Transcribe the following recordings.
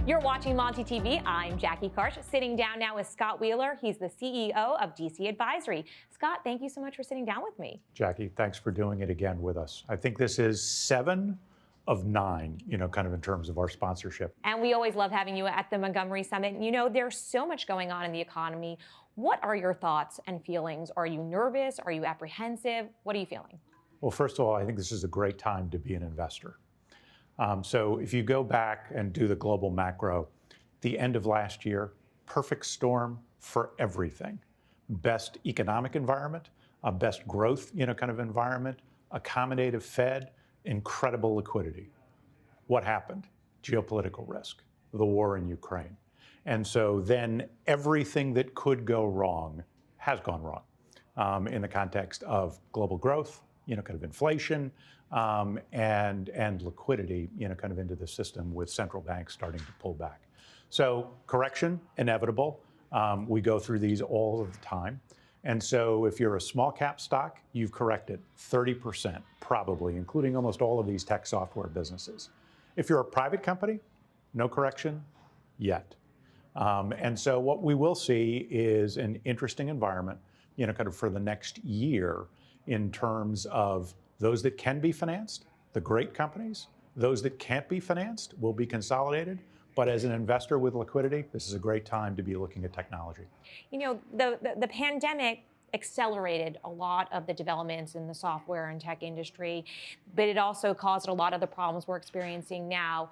You're watching MontyTV. I'm Jackie Karsh, sitting down now with Scott Wieler. He's the CEO of DC Advisory. Scott, thank you so much for sitting down with me. Jackie, thanks for doing it again with us. I think this is 7 of 9, kind of in terms of our sponsorship. And we always love having you at the Montgomery Summit. There's so much going on in the economy. What are your thoughts and feelings? Are you nervous? Are you apprehensive? What are you feeling? Well, first of all, I think this is a great time to be an investor. So if you go back and do the global macro, the end of last year, perfect storm for everything. Best economic environment, a best growth, kind of environment, accommodative Fed, incredible liquidity. What happened? Geopolitical risk, the war in Ukraine. And so then everything that could go wrong has gone wrong in the context of global growth, kind of inflation, and liquidity, kind of into the system with central banks starting to pull back. So correction, inevitable. We go through these all of the time. And so if you're a small cap stock, you've corrected 30%, probably, including almost all of these tech software businesses. If you're a private company, no correction yet. And so what we will see is an interesting environment, kind of for the next year in terms of those that can be financed, the great companies. Those that can't be financed will be consolidated. But as an investor with liquidity, this is a great time to be looking at technology. The pandemic accelerated a lot of the developments in the software and tech industry, but it also caused a lot of the problems we're experiencing now.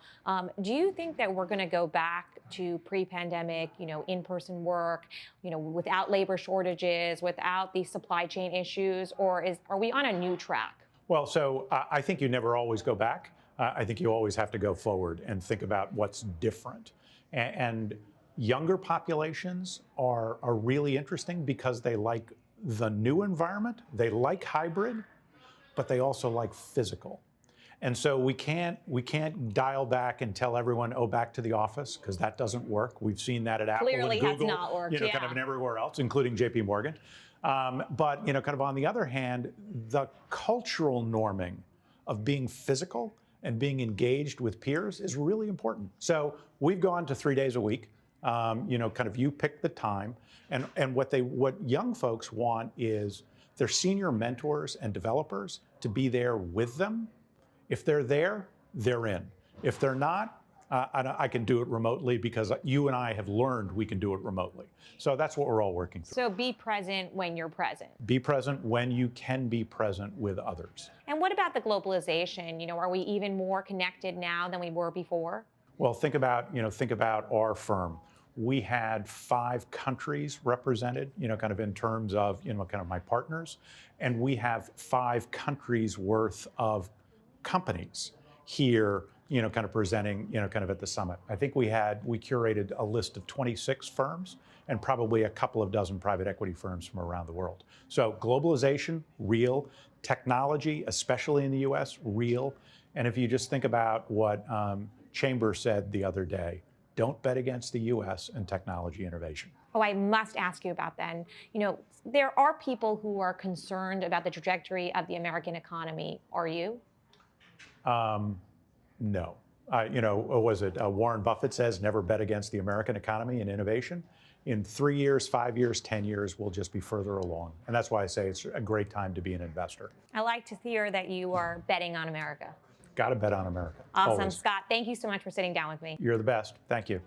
Do you think that we're going to go back to pre-pandemic, in-person work, without labor shortages, without these supply chain issues, or are we on a new track? Well, so I think you never always go back. I think you always have to go forward and think about what's different. And younger populations are really interesting because they like the new environment, they like hybrid, but they also like physical. And so we can't dial back and tell everyone, oh, back to the office, because that doesn't work. We've seen that at Apple and Google, has not worked, kind of and everywhere else, including JP Morgan. But kind of on the other hand, the cultural norming of being physical and being engaged with peers is really important. So we've gone to 3 days a week. Kind of you pick the time, and what young folks want is their senior mentors and developers to be there with them. If they're there, they're in. If they're not, I can do it remotely because you and I have learned we can do it remotely. So that's what we're all working through. So be present when you're present. Be present when you can be present with others. And what about the globalization? Are we even more connected now than we were before? Well, think about our firm. We had 5 countries represented, kind of in terms of, kind of my partners, and we have 5 countries worth of companies here, kind of presenting, kind of at the summit. I think we curated a list of 26 firms and probably a couple of dozen private equity firms from around the world. So globalization, real. Technology, especially in the US, real. And if you just think about what Chambers said the other day, don't bet against the US and technology innovation. Oh, I must ask you about that. There are people who are concerned about the trajectory of the American economy. Are you? No. Was it Warren Buffett says never bet against the American economy and innovation? In 3 years, 5 years, 10 years, we'll just be further along. And that's why I say it's a great time to be an investor. I like to hear that you are betting on America. Got to bet on America. Awesome. Always. Scott, thank you so much for sitting down with me. You're the best. Thank you.